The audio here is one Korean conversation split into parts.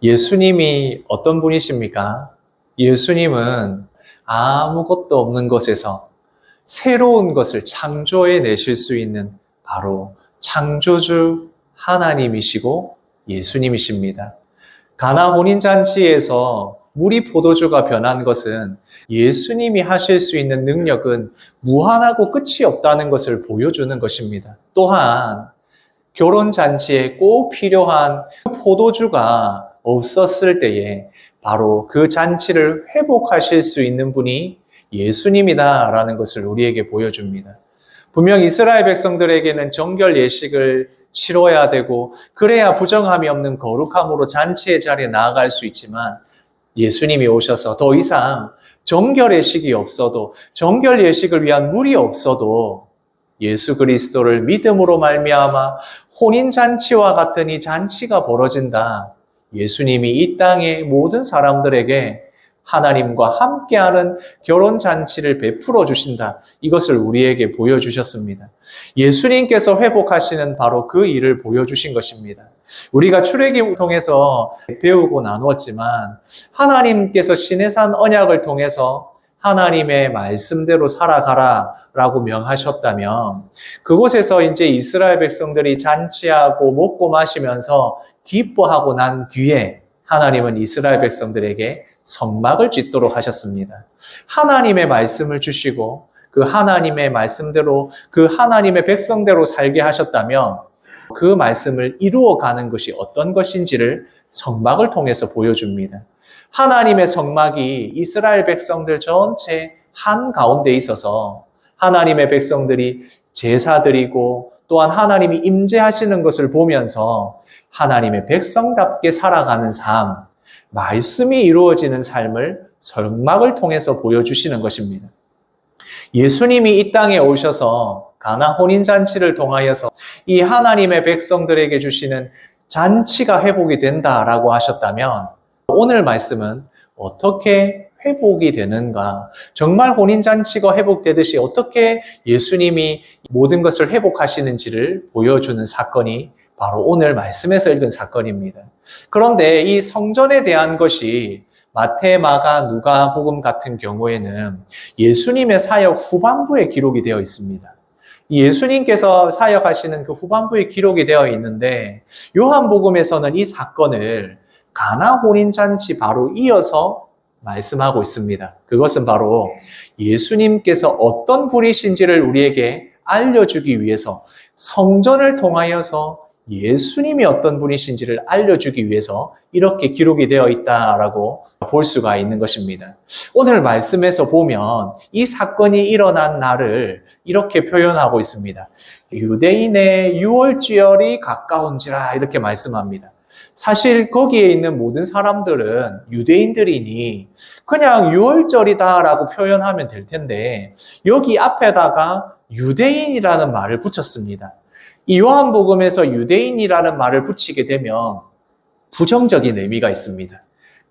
예수님이 어떤 분이십니까? 예수님은 아무것도 없는 것에서 새로운 것을 창조해 내실 수 있는 바로 창조주 하나님이시고 예수님이십니다. 가나 혼인잔치에서 물이 포도주가 변한 것은 예수님이 하실 수 있는 능력은 무한하고 끝이 없다는 것을 보여주는 것입니다. 또한 결혼잔치에 꼭 필요한 포도주가 없었을 때에 바로 그 잔치를 회복하실 수 있는 분이 예수님이다라는 것을 우리에게 보여줍니다. 분명 이스라엘 백성들에게는 정결 예식을 치러야 되고 그래야 부정함이 없는 거룩함으로 잔치의 자리에 나아갈 수 있지만 예수님이 오셔서 더 이상 정결 예식이 없어도 정결 예식을 위한 물이 없어도 예수 그리스도를 믿음으로 말미암아 혼인잔치와 같은 이 잔치가 벌어진다. 예수님이 이 땅의 모든 사람들에게 하나님과 함께하는 결혼잔치를 베풀어 주신다. 이것을 우리에게 보여주셨습니다. 예수님께서 회복하시는 바로 그 일을 보여주신 것입니다. 우리가 출애굽을 통해서 배우고 나누었지만 하나님께서 시내산 언약을 통해서 하나님의 말씀대로 살아가라 라고 명하셨다면 그곳에서 이제 이스라엘 백성들이 잔치하고 먹고 마시면서 기뻐하고 난 뒤에 하나님은 이스라엘 백성들에게 성막을 짓도록 하셨습니다. 하나님의 말씀을 주시고 그 하나님의 말씀대로 그 하나님의 백성대로 살게 하셨다면 그 말씀을 이루어가는 것이 어떤 것인지를 성막을 통해서 보여줍니다. 하나님의 성막이 이스라엘 백성들 전체 한가운데 있어서 하나님의 백성들이 제사 드리고 또한 하나님이 임재하시는 것을 보면서 하나님의 백성답게 살아가는 삶, 말씀이 이루어지는 삶을 성막을 통해서 보여주시는 것입니다. 예수님이 이 땅에 오셔서 가나 혼인잔치를 통하여서 이 하나님의 백성들에게 주시는 잔치가 회복이 된다라고 하셨다면 오늘 말씀은 어떻게 회복이 되는가? 정말 혼인잔치가 회복되듯이 어떻게 예수님이 모든 것을 회복하시는지를 보여주는 사건이 바로 오늘 말씀에서 읽은 사건입니다. 그런데 이 성전에 대한 것이 마태, 마가, 누가 복음 같은 경우에는 예수님의 사역 후반부에 기록이 되어 있습니다. 예수님께서 사역하시는 그 후반부에 기록이 되어 있는데 요한복음에서는 이 사건을 가나 혼인잔치 바로 이어서 말씀하고 있습니다. 그것은 바로 예수님께서 어떤 분이신지를 우리에게 알려주기 위해서 성전을 통하여서 예수님이 어떤 분이신지를 알려주기 위해서 이렇게 기록이 되어 있다라고 볼 수가 있는 것입니다. 오늘 말씀에서 보면 이 사건이 일어난 날을 이렇게 표현하고 있습니다. 유대인의 유월절이 가까운지라 이렇게 말씀합니다. 사실 거기에 있는 모든 사람들은 유대인들이니 그냥 유월절이다라고 표현하면 될 텐데 여기 앞에다가 유대인이라는 말을 붙였습니다. 이 요한복음에서 유대인이라는 말을 붙이게 되면 부정적인 의미가 있습니다.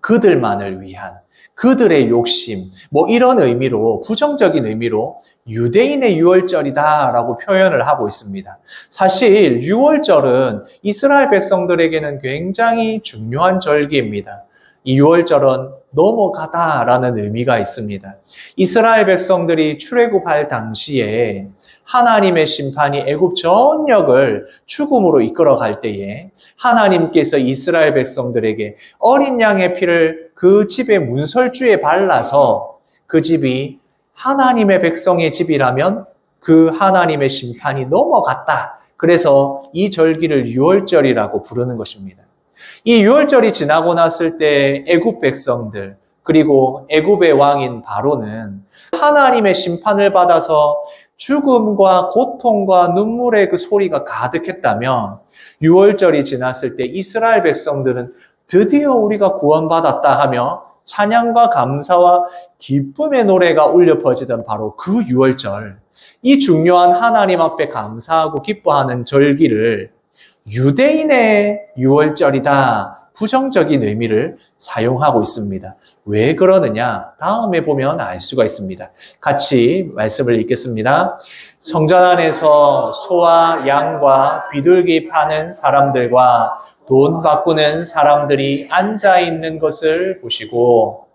그들만을 위한, 그들의 욕심, 이런 의미로, 부정적인 의미로 유대인의 유월절이다라고 표현을 하고 있습니다. 사실 유월절은 이스라엘 백성들에게는 굉장히 중요한 절기입니다. 이 유월절은 넘어가다라는 의미가 있습니다. 이스라엘 백성들이 출애굽할 당시에 하나님의 심판이 애굽 전역을 죽음으로 이끌어갈 때에 하나님께서 이스라엘 백성들에게 어린 양의 피를 그 집의 문설주에 발라서 그 집이 하나님의 백성의 집이라면 그 하나님의 심판이 넘어갔다. 그래서 이 절기를 유월절이라고 부르는 것입니다. 이 유월절이 지나고 났을 때 애굽 백성들 그리고 애굽의 왕인 바로는 하나님의 심판을 받아서 죽음과 고통과 눈물의 그 소리가 가득했다면 유월절이 지났을 때 이스라엘 백성들은 드디어 우리가 구원받았다 하며 찬양과 감사와 기쁨의 노래가 울려 퍼지던 바로 그 유월절, 이 중요한 하나님 앞에 감사하고 기뻐하는 절기를 유대인의 유월절이다. 부정적인 의미를 사용하고 있습니다. 왜 그러느냐? 다음에 보면 알 수가 있습니다. 같이 말씀을 읽겠습니다. 성전 안에서 소와 양과 비둘기 파는 사람들과 돈 바꾸는 사람들이 앉아 있는 것을 보시고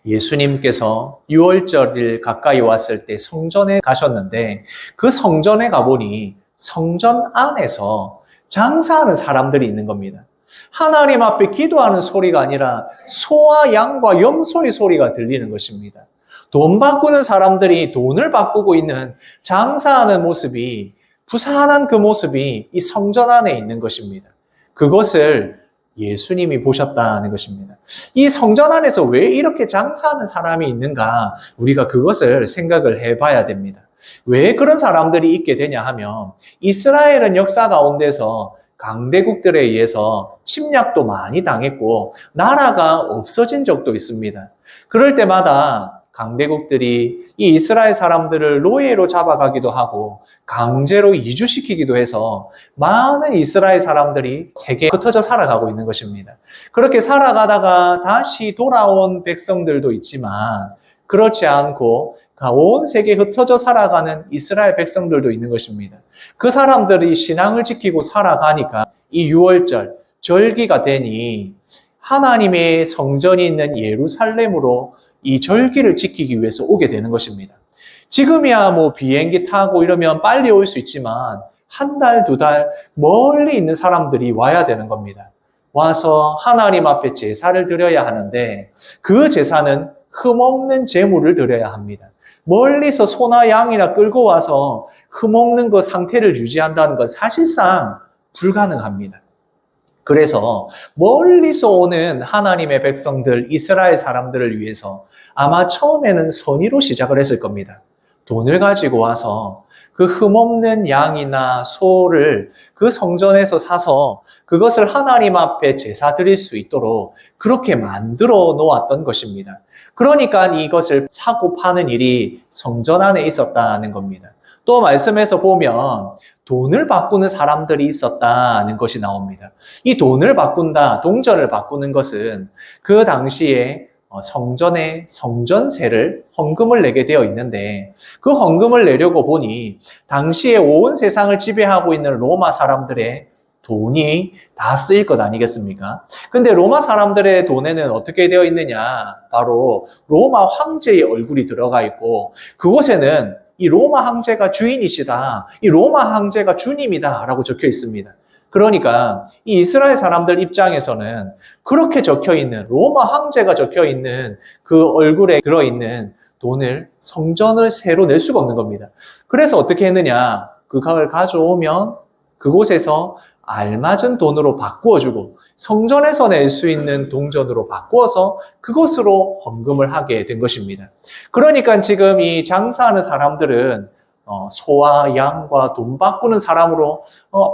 예수님께서 유월절일 가까이 왔을 때 성전에 가셨는데 그 성전에 가보니 성전 안에서 장사하는 사람들이 있는 겁니다. 하나님 앞에 기도하는 소리가 아니라 소와 양과 염소의 소리가 들리는 것입니다. 돈 바꾸는 사람들이 돈을 바꾸고 있는 장사하는 모습이 부산한 그 모습이 이 성전 안에 있는 것입니다. 그것을 예수님이 보셨다는 것입니다. 이 성전 안에서 왜 이렇게 장사하는 사람이 있는가 우리가 그것을 생각을 해봐야 됩니다. 왜 그런 사람들이 있게 되냐 하면 이스라엘은 역사 가운데서 강대국들에 의해서 침략도 많이 당했고 나라가 없어진 적도 있습니다. 그럴 때마다 강대국들이 이 이스라엘 사람들을 노예로 잡아가기도 하고 강제로 이주시키기도 해서 많은 이스라엘 사람들이 세계에 흩어져 살아가고 있는 것입니다. 그렇게 살아가다가 다시 돌아온 백성들도 있지만 그렇지 않고 온 세계에 흩어져 살아가는 이스라엘 백성들도 있는 것입니다. 그 사람들이 신앙을 지키고 살아가니까 이 유월절, 절기가 되니 하나님의 성전이 있는 예루살렘으로 이 절기를 지키기 위해서 오게 되는 것입니다. 지금이야 뭐 비행기 타고 이러면 빨리 올 수 있지만 한 달, 두 달 멀리 있는 사람들이 와야 되는 겁니다. 와서 하나님 앞에 제사를 드려야 하는데 그 제사는 흠없는 제물을 드려야 합니다. 멀리서 소나 양이나 끌고 와서 흠없는 그 상태를 유지한다는 건 사실상 불가능합니다. 그래서 멀리서 오는 하나님의 백성들, 이스라엘 사람들을 위해서 아마 처음에는 선의로 시작을 했을 겁니다. 돈을 가지고 와서 그 흠없는 양이나 소를 그 성전에서 사서 그것을 하나님 앞에 제사 드릴 수 있도록 그렇게 만들어 놓았던 것입니다. 그러니까 이것을 사고 파는 일이 성전 안에 있었다는 겁니다. 또 말씀에서 보면 돈을 바꾸는 사람들이 있었다는 것이 나옵니다. 이 돈을 바꾼다, 동전을 바꾸는 것은 그 당시에 성전에 성전세를 헌금을 내게 되어 있는데 그 헌금을 내려고 보니 당시에 온 세상을 지배하고 있는 로마 사람들의 돈이 다 쓰일 것 아니겠습니까? 근데 로마 사람들의 돈에는 어떻게 되어 있느냐? 바로 로마 황제의 얼굴이 들어가 있고 그곳에는 이 로마 황제가 주인이시다. 이 로마 황제가 주님이다. 라고 적혀 있습니다. 그러니까 이 이스라엘 사람들 입장에서는 그렇게 적혀 있는 로마 황제가 적혀 있는 그 얼굴에 들어있는 돈을 성전을 새로 낼 수가 없는 겁니다. 그래서 어떻게 했느냐? 그걸 가져오면 그곳에서 알맞은 돈으로 바꾸어주고 성전에서 낼 수 있는 동전으로 바꾸어서 그것으로 헌금을 하게 된 것입니다. 그러니까 지금 이 장사하는 사람들은 소와 양과 돈 바꾸는 사람으로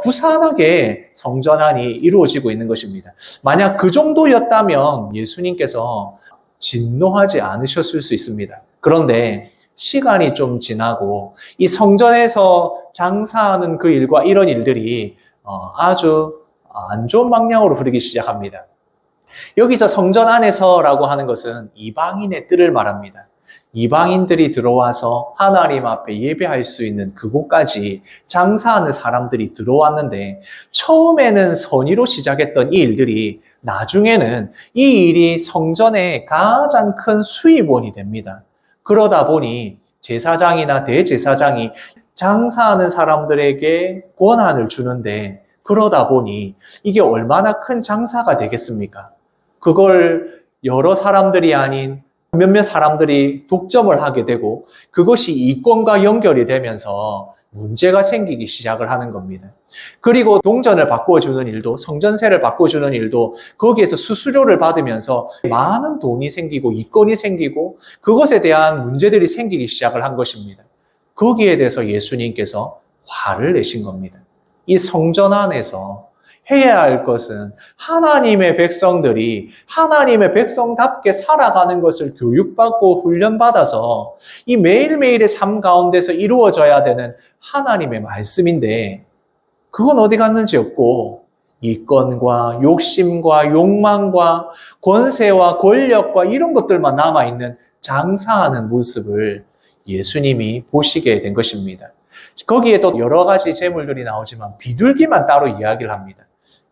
부산하게 성전 안이 이루어지고 있는 것입니다. 만약 그 정도였다면 예수님께서 진노하지 않으셨을 수 있습니다. 그런데 시간이 좀 지나고 이 성전에서 장사하는 그 일과 이런 일들이 아주 안 좋은 방향으로 흐르기 시작합니다. 여기서 성전 안에서라고 하는 것은 이방인의 뜰을 말합니다. 이방인들이 들어와서 하나님 앞에 예배할 수 있는 그곳까지 장사하는 사람들이 들어왔는데 처음에는 선의로 시작했던 이 일들이 나중에는 이 일이 성전의 가장 큰 수입원이 됩니다. 그러다 보니 제사장이나 대제사장이 장사하는 사람들에게 권한을 주는데 그러다 보니 이게 얼마나 큰 장사가 되겠습니까? 그걸 여러 사람들이 아닌 몇몇 사람들이 독점을 하게 되고 그것이 이권과 연결이 되면서 문제가 생기기 시작을 하는 겁니다. 그리고 동전을 바꿔주는 일도 성전세를 바꿔주는 일도 거기에서 수수료를 받으면서 많은 돈이 생기고 이권이 생기고 그것에 대한 문제들이 생기기 시작을 한 것입니다. 거기에 대해서 예수님께서 화를 내신 겁니다. 이 성전 안에서 해야 할 것은 하나님의 백성들이 하나님의 백성답게 살아가는 것을 교육받고 훈련받아서 이 매일매일의 삶 가운데서 이루어져야 되는 하나님의 말씀인데 그건 어디 갔는지 없고 이권과 욕심과 욕망과 권세와 권력과 이런 것들만 남아있는 장사하는 모습을 예수님이 보시게 된 것입니다. 거기에 또 여러 가지 재물들이 나오지만 비둘기만 따로 이야기를 합니다.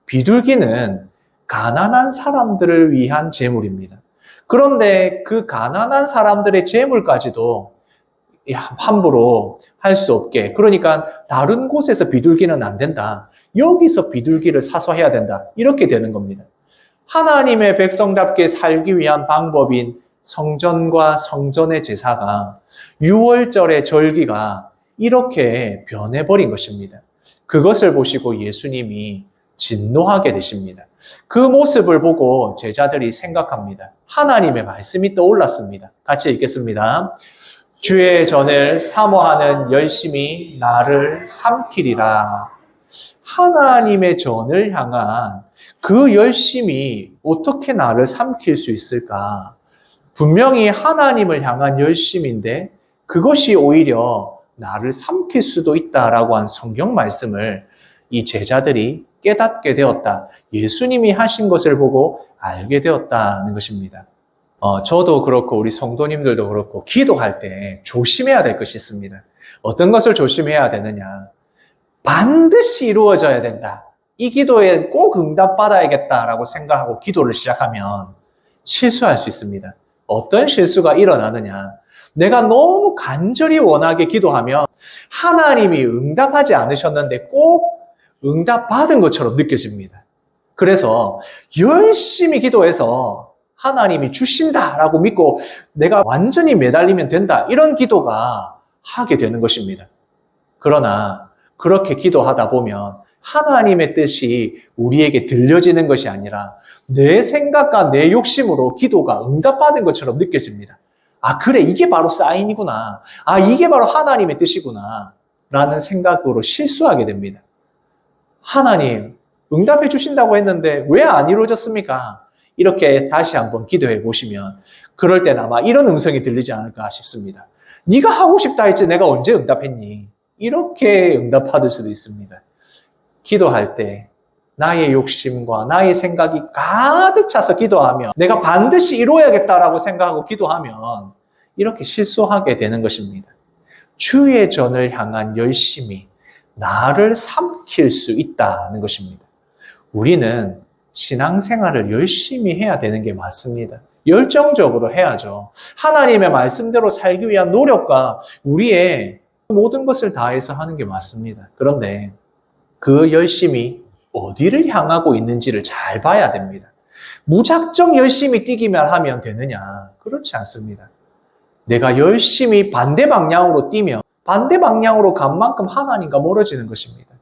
비둘기는 가난한 사람들을 위한 제물입니다. 그런데 그 가난한 사람들의 제물까지도 함부로 할 수 없게, 그러니까 다른 곳에서 비둘기는 안 된다, 여기서 비둘기를 사서 해야 된다, 이렇게 되는 겁니다. 하나님의 백성답게 살기 위한 방법인 성전과 성전의 제사가 6월절의 절기가 이렇게 변해버린 것입니다. 그것을 보시고 예수님이 진노하게 되십니다. 그 모습을 보고 제자들이 생각합니다. 하나님의 말씀이 떠올랐습니다. 같이 읽겠습니다. 주의 전을 사모하는 열심이 나를 삼키리라. 하나님의 전을 향한 그 열심이 어떻게 나를 삼킬 수 있을까? 분명히 하나님을 향한 열심인데 그것이 오히려 나를 삼킬 수도 있다라고 한 성경 말씀을 이 제자들이 깨닫게 되었다. 예수님이 하신 것을 보고 알게 되었다는 것입니다. 저도 그렇고 우리 성도님들도 그렇고 기도할 때 조심해야 될 것이 있습니다. 어떤 것을 조심해야 되느냐? 반드시 이루어져야 된다. 이 기도에 꼭 응답받아야겠다라고 생각하고 기도를 시작하면 실수할 수 있습니다. 어떤 실수가 일어나느냐? 내가 너무 간절히 원하게 기도하면 하나님이 응답하지 않으셨는데 꼭 응답받은 것처럼 느껴집니다. 그래서 열심히 기도해서 하나님이 주신다라고 믿고 내가 완전히 매달리면 된다, 이런 기도가 하게 되는 것입니다. 그러나 그렇게 기도하다 보면 하나님의 뜻이 우리에게 들려지는 것이 아니라 내 생각과 내 욕심으로 기도가 응답받은 것처럼 느껴집니다. 아, 그래, 이게 바로 사인이구나. 아, 이게 바로 하나님의 뜻이구나. 라는 생각으로 실수하게 됩니다. 하나님, 응답해 주신다고 했는데 왜 안 이루어졌습니까? 이렇게 다시 한번 기도해 보시면 그럴 때는 아마 이런 음성이 들리지 않을까 싶습니다. 네가 하고 싶다 했지 내가 언제 응답했니? 이렇게 응답받을 수도 있습니다. 기도할 때 나의 욕심과 나의 생각이 가득 차서 기도하면, 내가 반드시 이루어야겠다라고 생각하고 기도하면 이렇게 실수하게 되는 것입니다. 주의 전을 향한 열심이 나를 삼킬 수 있다는 것입니다. 우리는 신앙생활을 열심히 해야 되는 게 맞습니다. 열정적으로 해야죠. 하나님의 말씀대로 살기 위한 노력과 우리의 모든 것을 다해서 하는 게 맞습니다. 그런데 그 열심이 어디를 향하고 있는지를 잘 봐야 됩니다. 무작정 열심히 뛰기만 하면 되느냐? 그렇지 않습니다. 내가 열심히 반대 방향으로 뛰면 반대 방향으로 간 만큼 하나님과 멀어지는 것입니다.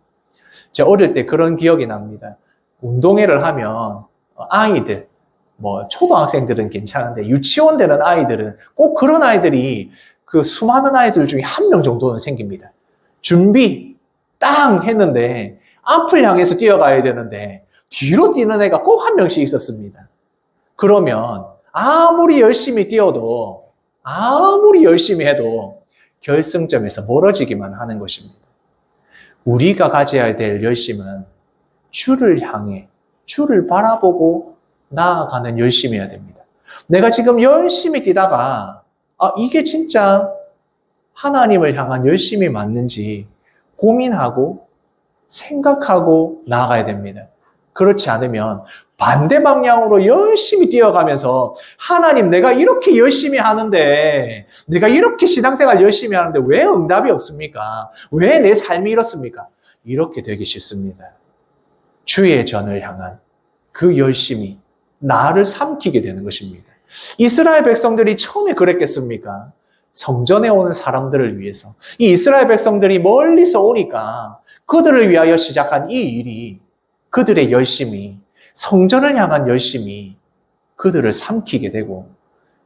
제가 어릴 때 그런 기억이 납니다. 운동회를 하면 아이들, 초등학생들은 괜찮은데 유치원 되는 아이들은 꼭 그런 아이들이 그 수많은 아이들 중에 한 명 정도는 생깁니다. 준비 땅 했는데 앞을 향해서 뛰어가야 되는데 뒤로 뛰는 애가 꼭 한 명씩 있었습니다. 그러면 아무리 열심히 뛰어도, 아무리 열심히 해도 결승점에서 멀어지기만 하는 것입니다. 우리가 가져야 될 열심은 주를 향해, 주를 바라보고 나아가는 열심이어야 됩니다. 내가 지금 열심히 뛰다가 이게 진짜 하나님을 향한 열심이 맞는지 고민하고 생각하고 나아가야 됩니다. 그렇지 않으면 반대 방향으로 열심히 뛰어가면서 하나님, 내가 이렇게 열심히 하는데, 내가 이렇게 신앙생활 열심히 하는데 왜 응답이 없습니까? 왜 내 삶이 이렇습니까? 이렇게 되기 싫습니다. 주의 전을 향한 그 열심이 나를 삼키게 되는 것입니다. 이스라엘 백성들이 처음에 그랬겠습니까? 성전에 오는 사람들을 위해서. 이 이스라엘 백성들이 멀리서 오니까 그들을 위하여 시작한 이 일이, 그들의 열심이, 성전을 향한 열심이 그들을 삼키게 되고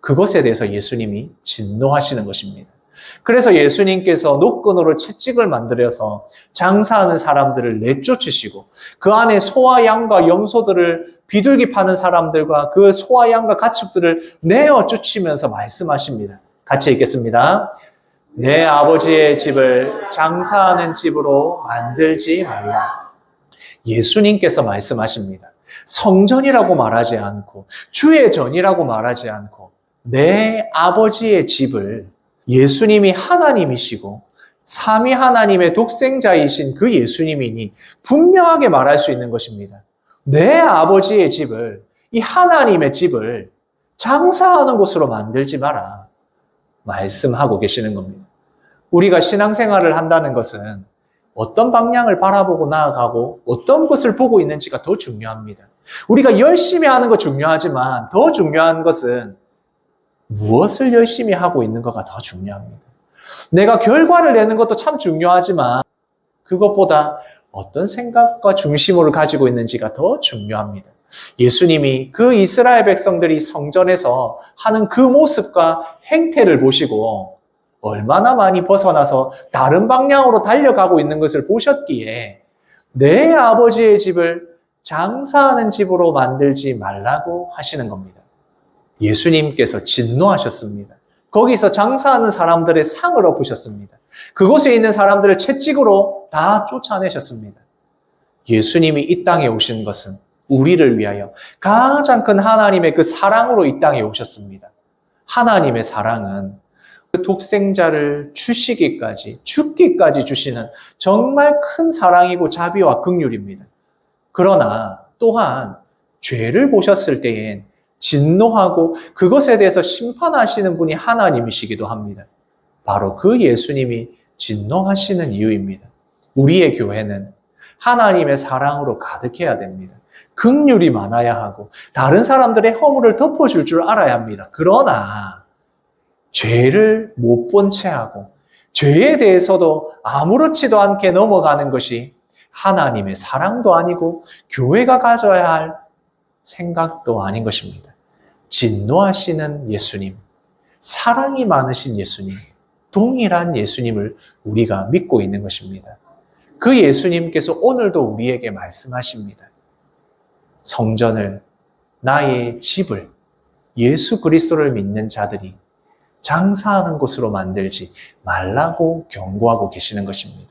그것에 대해서 예수님이 진노하시는 것입니다. 그래서 예수님께서 노끈으로 채찍을 만들어서 장사하는 사람들을 내쫓으시고 그 안에 소와 양과 염소들을, 비둘기 파는 사람들과 그 소와 양과 가축들을 내어 쫓으면서 말씀하십니다. 같이 읽겠습니다. 내 아버지의 집을 장사하는 집으로 만들지 말라. 예수님께서 말씀하십니다. 성전이라고 말하지 않고 주의 전이라고 말하지 않고 내 아버지의 집을, 예수님이 하나님이시고 삼위 하나님의 독생자이신 그 예수님이니 분명하게 말할 수 있는 것입니다. 내 아버지의 집을, 이 하나님의 집을 장사하는 곳으로 만들지 마라. 말씀하고 계시는 겁니다. 우리가 신앙생활을 한다는 것은 어떤 방향을 바라보고 나아가고 어떤 것을 보고 있는지가 더 중요합니다. 우리가 열심히 하는 거 중요하지만 더 중요한 것은 무엇을 열심히 하고 있는가가 더 중요합니다. 내가 결과를 내는 것도 참 중요하지만 그것보다 어떤 생각과 중심을 가지고 있는지가 더 중요합니다. 예수님이 그 이스라엘 백성들이 성전에서 하는 그 모습과 행태를 보시고 얼마나 많이 벗어나서 다른 방향으로 달려가고 있는 것을 보셨기에 내 아버지의 집을 장사하는 집으로 만들지 말라고 하시는 겁니다. 예수님께서 진노하셨습니다. 거기서 장사하는 사람들의 상을 엎으셨습니다. 그곳에 있는 사람들을 채찍으로 다 쫓아내셨습니다. 예수님이 이 땅에 오신 것은 우리를 위하여 가장 큰 하나님의 그 사랑으로 이 땅에 오셨습니다. 하나님의 사랑은 그 독생자를 주시기까지, 죽기까지 주시는 정말 큰 사랑이고 자비와 긍휼입니다. 그러나 또한 죄를 보셨을 때엔 진노하고 그것에 대해서 심판하시는 분이 하나님이시기도 합니다. 바로 그 예수님이 진노하시는 이유입니다. 우리의 교회는 하나님의 사랑으로 가득해야 됩니다. 긍휼이 많아야 하고 다른 사람들의 허물을 덮어줄 줄 알아야 합니다. 그러나 죄를 못 본 채 하고 죄에 대해서도 아무렇지도 않게 넘어가는 것이 하나님의 사랑도 아니고 교회가 가져야 할 생각도 아닌 것입니다. 진노하시는 예수님, 사랑이 많으신 예수님, 동일한 예수님을 우리가 믿고 있는 것입니다. 그 예수님께서 오늘도 우리에게 말씀하십니다. 성전을, 나의 집을, 예수 그리스도를 믿는 자들이 장사하는 곳으로 만들지 말라고 경고하고 계시는 것입니다.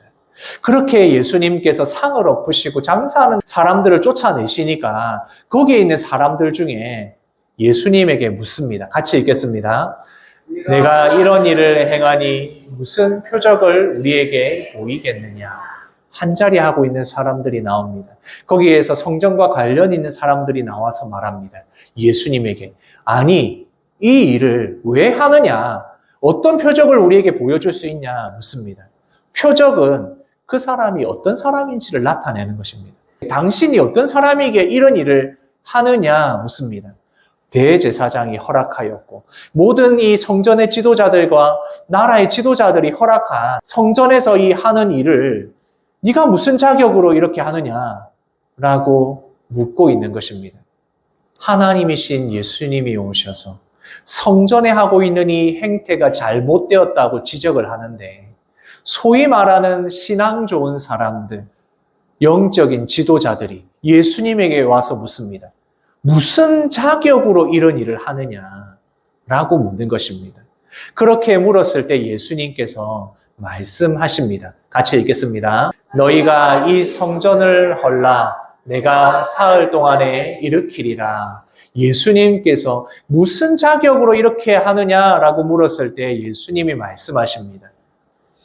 그렇게 예수님께서 상을 엎으시고 장사하는 사람들을 쫓아내시니까 거기에 있는 사람들 중에 예수님에게 묻습니다. 같이 읽겠습니다. 내가 이런 일을 행하니 무슨 표적을 우리에게 보이겠느냐. 한자리 하고 있는 사람들이 나옵니다. 거기에서 성전과 관련 있는 사람들이 나와서 말합니다. 예수님에게 아니 이 일을 왜 하느냐? 어떤 표적을 우리에게 보여줄 수 있냐? 묻습니다. 표적은 그 사람이 어떤 사람인지를 나타내는 것입니다. 당신이 어떤 사람에게 이런 일을 하느냐? 묻습니다. 대제사장이 허락하였고 모든 이 성전의 지도자들과 나라의 지도자들이 허락한 성전에서 이 하는 일을 네가 무슨 자격으로 이렇게 하느냐라고 묻고 있는 것입니다. 하나님이신 예수님이 오셔서 성전에 하고 있는 이 행태가 잘못되었다고 지적을 하는데 소위 말하는 신앙 좋은 사람들, 영적인 지도자들이 예수님에게 와서 묻습니다. 무슨 자격으로 이런 일을 하느냐라고 묻는 것입니다. 그렇게 물었을 때 예수님께서 말씀하십니다. 같이 읽겠습니다. 너희가 이 성전을 헐라 내가 사흘 동안에 일으키리라. 예수님께서 무슨 자격으로 이렇게 하느냐라고 물었을 때 예수님이 말씀하십니다.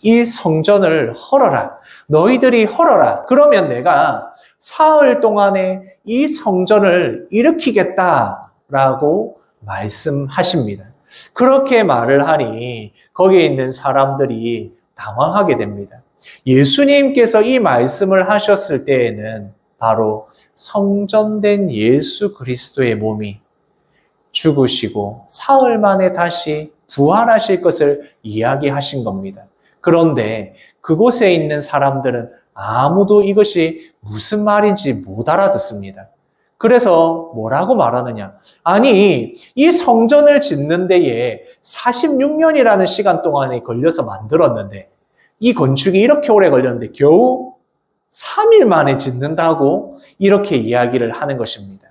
이 성전을 헐어라. 너희들이 헐어라. 그러면 내가 사흘 동안에 이 성전을 일으키겠다라고 말씀하십니다. 그렇게 말을 하니 거기에 있는 사람들이 당황하게 됩니다. 예수님께서 이 말씀을 하셨을 때에는 바로 성전된 예수 그리스도의 몸이 죽으시고 사흘 만에 다시 부활하실 것을 이야기하신 겁니다. 그런데 그곳에 있는 사람들은 아무도 이것이 무슨 말인지 못 알아듣습니다. 그래서 뭐라고 말하느냐? 아니, 이 성전을 짓는 데에 46년이라는 시간 동안에 걸려서 만들었는데 이 건축이 이렇게 오래 걸렸는데 겨우 3일 만에 짓는다고 이렇게 이야기를 하는 것입니다.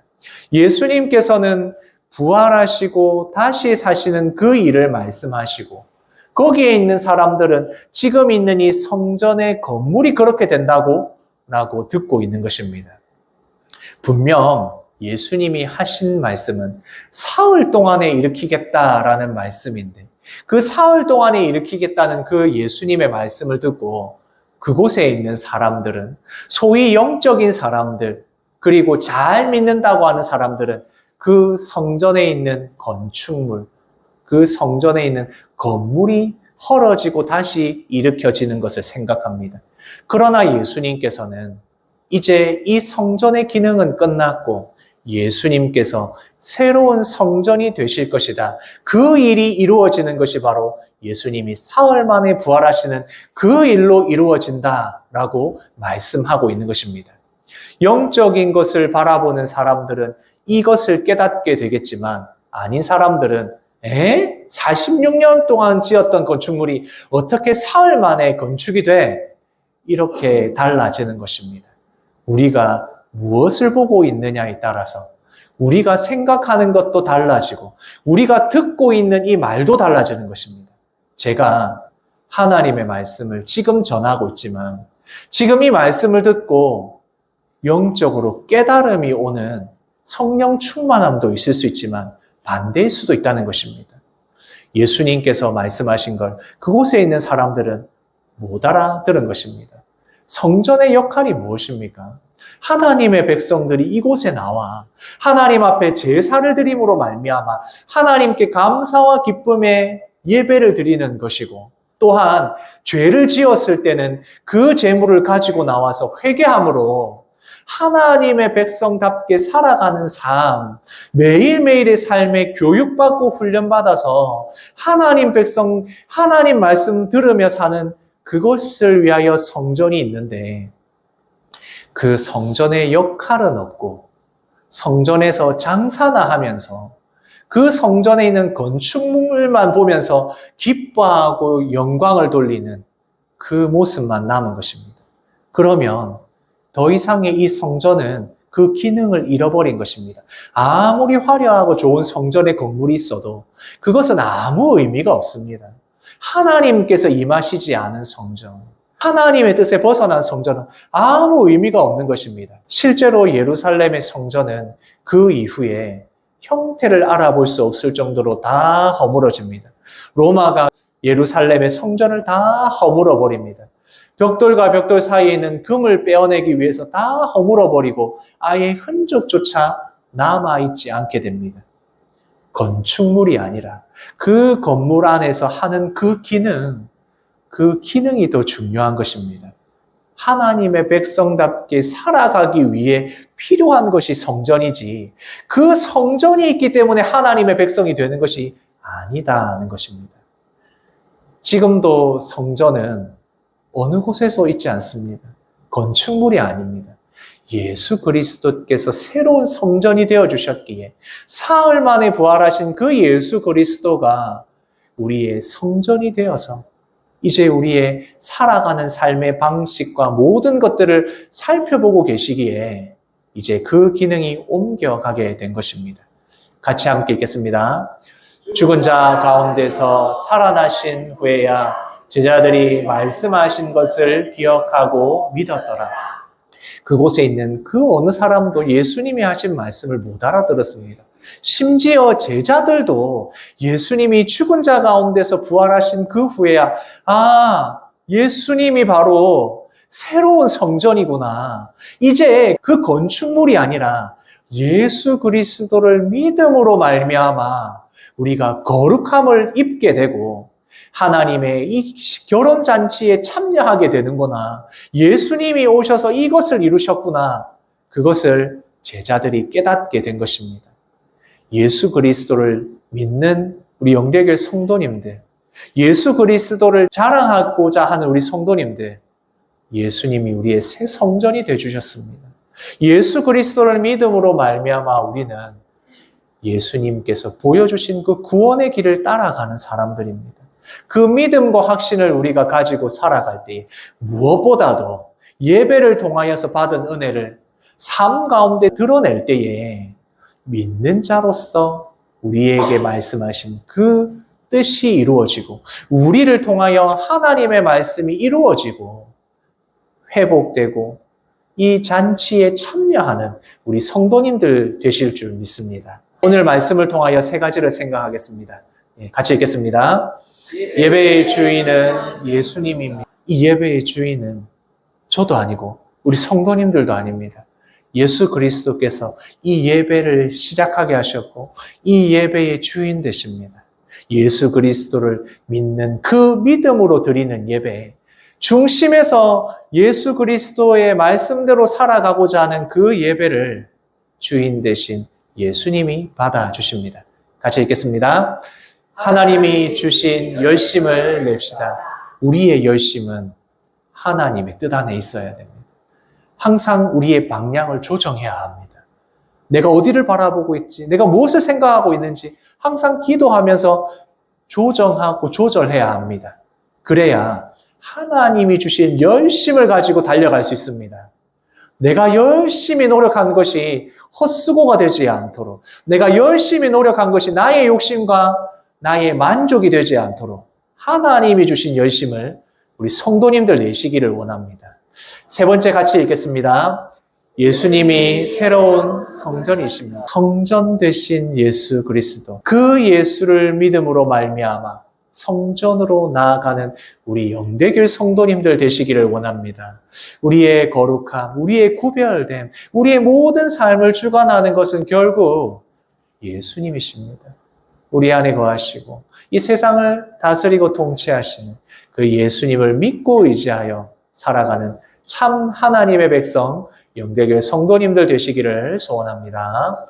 예수님께서는 부활하시고 다시 사시는 그 일을 말씀하시고 거기에 있는 사람들은 지금 있는 이 성전의 건물이 그렇게 된다고 라고 듣고 있는 것입니다. 분명 예수님이 하신 말씀은 사흘 동안에 일으키겠다라는 말씀인데 그 사흘 동안에 일으키겠다는 그 예수님의 말씀을 듣고 그곳에 있는 사람들은 소위 영적인 사람들, 그리고 잘 믿는다고 하는 사람들은 그 성전에 있는 건축물, 그 성전에 있는 건물이 헐어지고 다시 일으켜지는 것을 생각합니다. 그러나 예수님께서는 이제 이 성전의 기능은 끝났고 예수님께서 새로운 성전이 되실 것이다. 그 일이 이루어지는 것이 바로 예수님이 사흘 만에 부활하시는 그 일로 이루어진다라고 말씀하고 있는 것입니다. 영적인 것을 바라보는 사람들은 이것을 깨닫게 되겠지만 아닌 사람들은 46년 동안 지었던 건축물이 어떻게 사흘 만에 건축이 돼? 이렇게 달라지는 것입니다. 우리가 무엇을 보고 있느냐에 따라서 우리가 생각하는 것도 달라지고 우리가 듣고 있는 이 말도 달라지는 것입니다. 제가 하나님의 말씀을 지금 전하고 있지만 지금 이 말씀을 듣고 영적으로 깨달음이 오는 성령 충만함도 있을 수 있지만 반대일 수도 있다는 것입니다. 예수님께서 말씀하신 걸 그곳에 있는 사람들은 못 알아들은 것입니다. 성전의 역할이 무엇입니까? 하나님의 백성들이 이곳에 나와 하나님 앞에 제사를 드림으로 말미암아 하나님께 감사와 기쁨의 예배를 드리는 것이고 또한 죄를 지었을 때는 그 제물을 가지고 나와서 회개함으로 하나님의 백성답게 살아가는 삶, 매일매일의 삶에 교육받고 훈련받아서 하나님 백성, 하나님 말씀 들으며 사는 그것을 위하여 성전이 있는데 그 성전의 역할은 없고 성전에서 장사나 하면서 그 성전에 있는 건축물만 보면서 기뻐하고 영광을 돌리는 그 모습만 남은 것입니다. 그러면 더 이상의 이 성전은 그 기능을 잃어버린 것입니다. 아무리 화려하고 좋은 성전의 건물이 있어도 그것은 아무 의미가 없습니다. 하나님께서 임하시지 않은 성전, 하나님의 뜻에 벗어난 성전은 아무 의미가 없는 것입니다. 실제로 예루살렘의 성전은 그 이후에 형태를 알아볼 수 없을 정도로 다 허물어집니다. 로마가 예루살렘의 성전을 다 허물어버립니다. 벽돌과 벽돌 사이에 있는 금을 빼어내기 위해서 다 허물어버리고 아예 흔적조차 남아있지 않게 됩니다. 건축물이 아니라 그 건물 안에서 하는 그 기능이 더 중요한 것입니다. 하나님의 백성답게 살아가기 위해 필요한 것이 성전이지 그 성전이 있기 때문에 하나님의 백성이 되는 것이 아니다는 것입니다. 지금도 성전은 어느 곳에서 있지 않습니다. 건축물이 아닙니다. 예수 그리스도께서 새로운 성전이 되어주셨기에 사흘 만에 부활하신 그 예수 그리스도가 우리의 성전이 되어서 이제 우리의 살아가는 삶의 방식과 모든 것들을 살펴보고 계시기에 이제 그 기능이 옮겨가게 된 것입니다. 같이 함께 읽겠습니다. 죽은 자 가운데서 살아나신 후에야 제자들이 말씀하신 것을 기억하고 믿었더라. 그곳에 있는 그 어느 사람도 예수님이 하신 말씀을 못 알아들었습니다. 심지어 제자들도 예수님이 죽은 자 가운데서 부활하신 그 후에야 예수님이 바로 새로운 성전이구나. 이제 그 건축물이 아니라 예수 그리스도를 믿음으로 말미암아 우리가 거룩함을 입게 되고 하나님의 이 결혼잔치에 참여하게 되는구나. 예수님이 오셔서 이것을 이루셨구나. 그것을 제자들이 깨닫게 된 것입니다. 예수 그리스도를 믿는 우리 영대교회 성도님들, 예수 그리스도를 자랑하고자 하는 우리 성도님들, 예수님이 우리의 새 성전이 되어주셨습니다. 예수 그리스도를 믿음으로 말미암아 우리는 예수님께서 보여주신 그 구원의 길을 따라가는 사람들입니다. 그 믿음과 확신을 우리가 가지고 살아갈 때 무엇보다도 예배를 통하여서 받은 은혜를 삶 가운데 드러낼 때에 믿는 자로서 우리에게 말씀하신 그 뜻이 이루어지고 우리를 통하여 하나님의 말씀이 이루어지고 회복되고 이 잔치에 참여하는 우리 성도님들 되실 줄 믿습니다. 오늘 말씀을 통하여 세 가지를 생각하겠습니다. 같이 읽겠습니다. 예배의 주인은 예수님입니다. 이 예배의 주인은 저도 아니고 우리 성도님들도 아닙니다. 예수 그리스도께서 이 예배를 시작하게 하셨고 이 예배의 주인 되십니다. 예수 그리스도를 믿는 그 믿음으로 드리는 예배, 중심에서 예수 그리스도의 말씀대로 살아가고자 하는 그 예배를 주인 되신 예수님이 받아주십니다. 같이 읽겠습니다. 하나님이 주신 열심을 냅시다. 우리의 열심은 하나님의 뜻 안에 있어야 됩니다. 항상 우리의 방향을 조정해야 합니다. 내가 어디를 바라보고 있지? 내가 무엇을 생각하고 있는지 항상 기도하면서 조정하고 조절해야 합니다. 그래야 하나님이 주신 열심을 가지고 달려갈 수 있습니다. 내가 열심히 노력한 것이 헛수고가 되지 않도록, 내가 열심히 노력한 것이 나의 욕심과 나의 만족이 되지 않도록 하나님이 주신 열심을 우리 성도님들 내시기를 원합니다. 세 번째 같이 읽겠습니다. 예수님이 새로운 성전이십니다. 성전 되신 예수 그리스도, 그 예수를 믿음으로 말미암아 성전으로 나아가는 우리 영대교회 성도님들 되시기를 원합니다. 우리의 거룩함, 우리의 구별됨, 우리의 모든 삶을 주관하는 것은 결국 예수님이십니다. 우리 안에 거하시고 이 세상을 다스리고 통치하시는 그 예수님을 믿고 의지하여 살아가는 참 하나님의 백성, 영대교회 성도님들 되시기를 소원합니다.